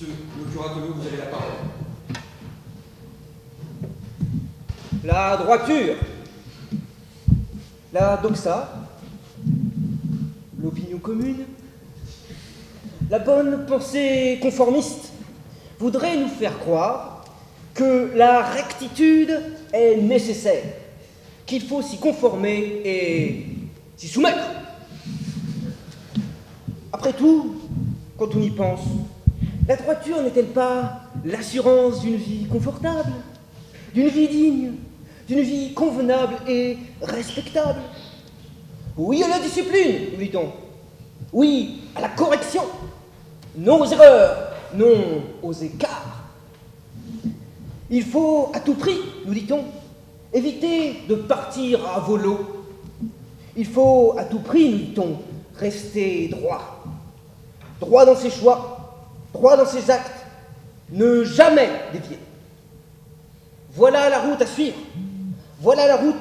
Monsieur le curateur, vous avez la parole. La droiture, la doxa, l'opinion commune, la bonne pensée conformiste voudrait nous faire croire que la rectitude est nécessaire, qu'il faut s'y conformer et s'y soumettre. Après tout, quand on y pense, la droiture n'est-elle pas l'assurance d'une vie confortable, d'une vie digne, d'une vie convenable et respectable? Oui à la discipline, nous dit-on. Oui à la correction. Non aux erreurs, non aux écarts. Il faut à tout prix, nous dit-on, éviter de partir à volo. Il faut à tout prix, nous dit-on, rester droit. Droit dans ses choix, droit dans ses actes, ne jamais dévier. Voilà la route à suivre. Voilà la route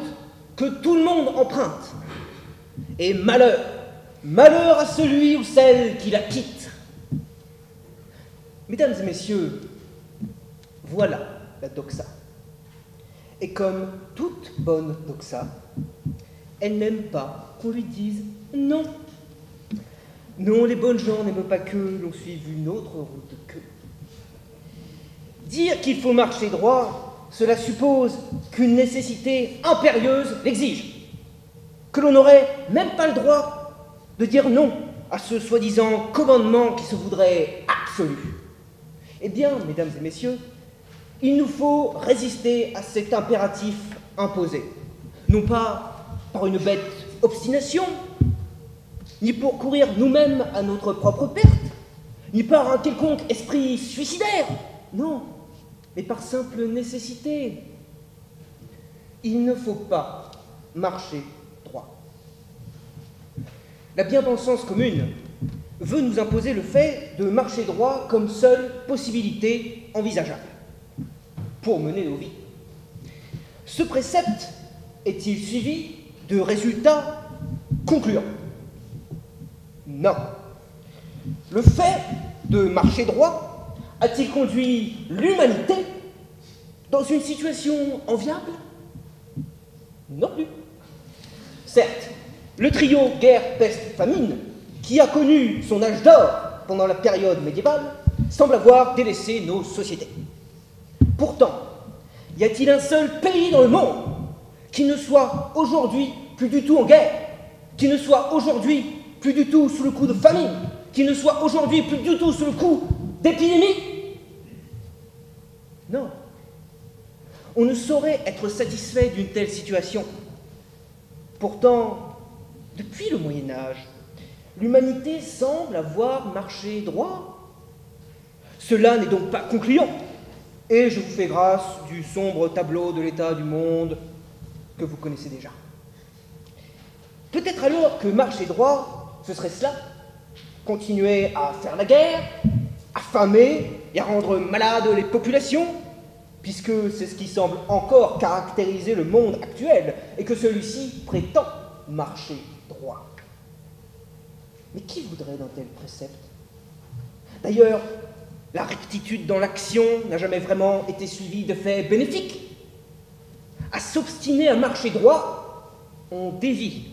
que tout le monde emprunte. Et malheur, malheur à celui ou celle qui la quitte. Mesdames et messieurs, voilà la doxa. Et comme toute bonne doxa, elle n'aime pas qu'on lui dise non. Non, les bonnes gens n'aiment pas que l'on suive une autre route qu'eux. Dire qu'il faut marcher droit, cela suppose qu'une nécessité impérieuse l'exige, que l'on n'aurait même pas le droit de dire non à ce soi-disant commandement qui se voudrait absolu. Eh bien, mesdames et messieurs, il nous faut résister à cet impératif imposé, non pas par une bête obstination, ni pour courir nous-mêmes à notre propre perte, ni par un quelconque esprit suicidaire, non, mais par simple nécessité. Il ne faut pas marcher droit. La bien-pensance commune veut nous imposer le fait de marcher droit comme seule possibilité envisageable pour mener nos vies. Ce précepte est-il suivi de résultats concluants? Non. Le fait de marcher droit a-t-il conduit l'humanité dans une situation enviable? Non plus. Certes, le trio guerre, peste, famine, qui a connu son âge d'or pendant la période médiévale, semble avoir délaissé nos sociétés. Pourtant, y a-t-il un seul pays dans le monde qui ne soit aujourd'hui plus du tout en guerre, qui ne soit aujourd'hui plus du tout sous le coup de famine, qui ne soit aujourd'hui plus du tout sous le coup d'épidémie? Non. On ne saurait être satisfait d'une telle situation. Pourtant, depuis le Moyen-Âge, l'humanité semble avoir marché droit. Cela n'est donc pas concluant, et je vous fais grâce du sombre tableau de l'état du monde que vous connaissez déjà. Peut-être alors que marcher droit, ce serait cela, continuer à faire la guerre, affamer et à rendre malades les populations, puisque c'est ce qui semble encore caractériser le monde actuel, et que celui-ci prétend marcher droit. Mais qui voudrait d'un tel précepte? D'ailleurs, la rectitude dans l'action n'a jamais vraiment été suivie de faits bénéfiques. À s'obstiner à marcher droit, on dévie.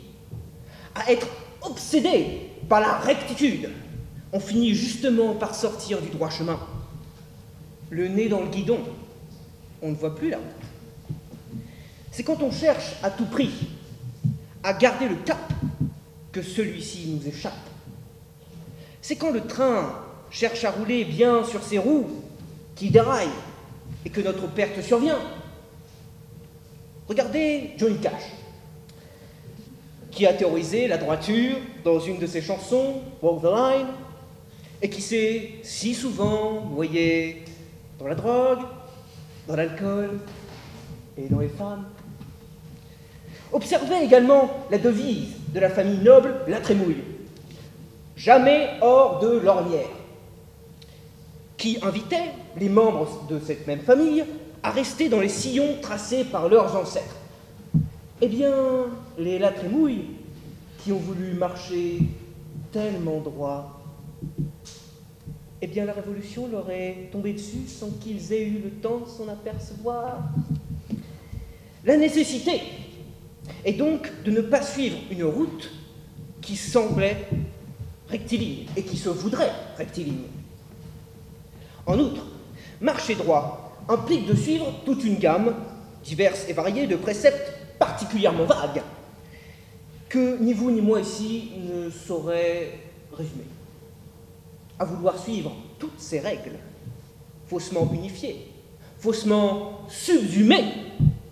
À être obsédé par la rectitude, on finit justement par sortir du droit chemin. Le nez dans le guidon, on ne voit plus la route. C'est quand on cherche à tout prix à garder le cap que celui-ci nous échappe. C'est quand le train cherche à rouler bien sur ses roues qu'il déraille et que notre perte survient. Regardez Johnny Cash, qui a théorisé la droiture dans une de ses chansons, Walk the Line, et qui s'est si souvent noyé dans la drogue, dans l'alcool et dans les femmes. Observez également la devise de la famille noble La Trémouille, jamais hors de l'ornière, qui invitait les membres de cette même famille à rester dans les sillons tracés par leurs ancêtres. Eh bien, les La Trémouille, qui ont voulu marcher tellement droit, eh bien la Révolution leur est tombée dessus sans qu'ils aient eu le temps de s'en apercevoir. La nécessité est donc de ne pas suivre une route qui semblait rectiligne et qui se voudrait rectiligne. En outre, marcher droit implique de suivre toute une gamme diverse et variée de préceptes particulièrement vagues que ni vous ni moi ici ne sauraient résumer. À vouloir suivre toutes ces règles, faussement unifiées, faussement subsumées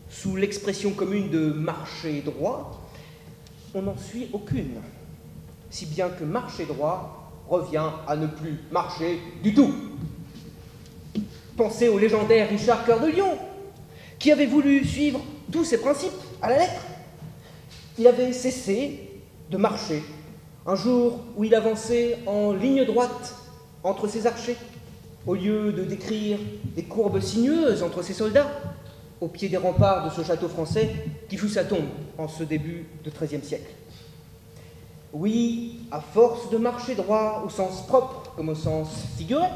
sous l'expression commune de marcher droit, on n'en suit aucune, si bien que marcher droit revient à ne plus marcher du tout. Pensez au légendaire Richard Cœur de Lion, qui avait voulu suivre tous ces principes à la lettre. Il avait cessé de marcher un jour où il avançait en ligne droite entre ses archers, au lieu de décrire des courbes sinueuses entre ses soldats, au pied des remparts de ce château français qui fut sa tombe en ce début de XIIIe siècle. Oui, à force de marcher droit au sens propre comme au sens figuré,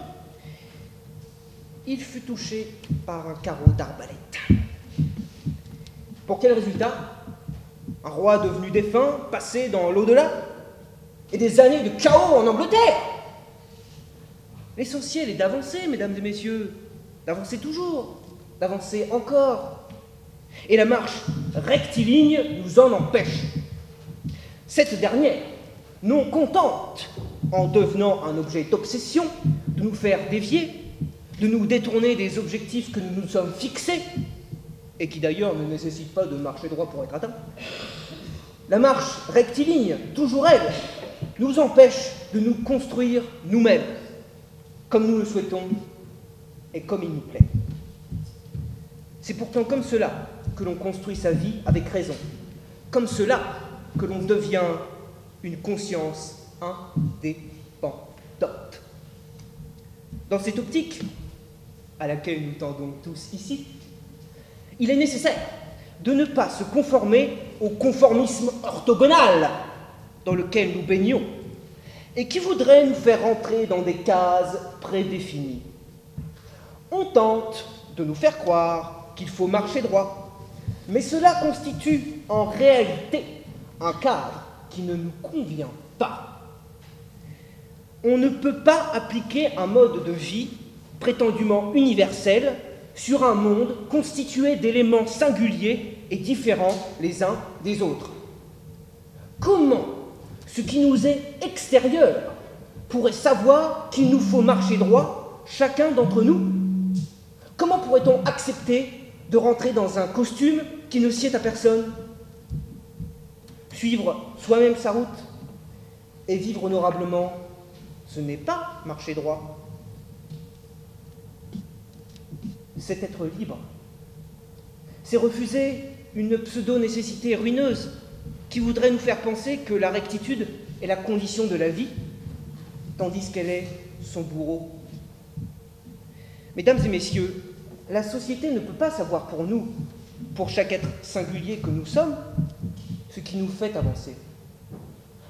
il fut touché par un carreau d'arbalète. Pour quel résultat? Un roi devenu défunt, passé dans l'au-delà, et des années de chaos en Angleterre. L'essentiel est d'avancer, mesdames et messieurs, d'avancer toujours, d'avancer encore. Et la marche rectiligne nous en empêche. Cette dernière, non contente, en devenant un objet d'obsession, de nous faire dévier, de nous détourner des objectifs que nous nous sommes fixés, et qui d'ailleurs ne nécessitent pas de marcher droit pour être atteints, la marche rectiligne, toujours elle, nous empêche de nous construire nous-mêmes, comme nous le souhaitons et comme il nous plaît. C'est pourtant comme cela que l'on construit sa vie avec raison, comme cela que l'on devient une conscience indépendante. Dans cette optique, à laquelle nous tendons tous ici, il est nécessaire de ne pas se conformer au conformisme orthogonal dans lequel nous baignons et qui voudrait nous faire entrer dans des cases prédéfinies. On tente de nous faire croire qu'il faut marcher droit, mais cela constitue en réalité un cadre qui ne nous convient pas. On ne peut pas appliquer un mode de vie prétendument universel sur un monde constitué d'éléments singuliers et différents les uns des autres. Comment ce qui nous est extérieur pourrait savoir qu'il nous faut marcher droit, chacun d'entre nous? Comment pourrait-on accepter de rentrer dans un costume qui ne sied à personne? Suivre soi-même sa route et vivre honorablement, ce n'est pas marcher droit. C'est être libre. C'est refuser une pseudo-nécessité ruineuse qui voudrait nous faire penser que la rectitude est la condition de la vie, tandis qu'elle est son bourreau. Mesdames et messieurs, la société ne peut pas savoir pour nous, pour chaque être singulier que nous sommes, ce qui nous fait avancer.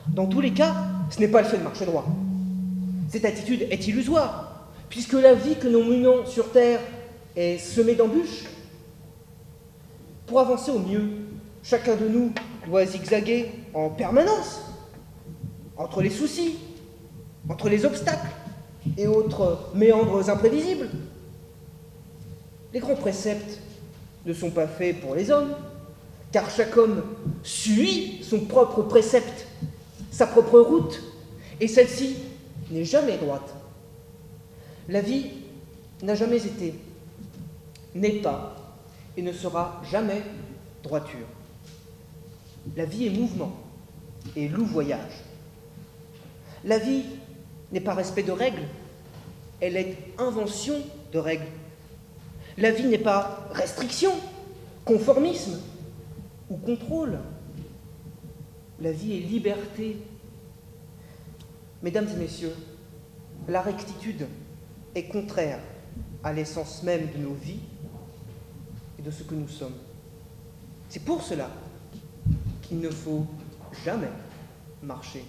Dans tous les cas, ce n'est pas le fait de marcher droit. Cette attitude est illusoire, puisque la vie que nous menons sur Terre est semée d'embûches. Pour avancer au mieux, chacun de nous doit zigzaguer en permanence entre les soucis, entre les obstacles et autres méandres imprévisibles. Les grands préceptes ne sont pas faits pour les hommes, car chaque homme suit son propre précepte, sa propre route, et celle-ci n'est jamais droite. La vie n'a jamais été, n'est pas et ne sera jamais droiture. La vie est mouvement et loup voyage. La vie n'est pas respect de règles, elle est invention de règles. La vie n'est pas restriction, conformisme ou contrôle. La vie est liberté. Mesdames et messieurs, la rectitude est contraire à l'essence même de nos vies et de ce que nous sommes. C'est pour cela qu'il ne faut jamais marcher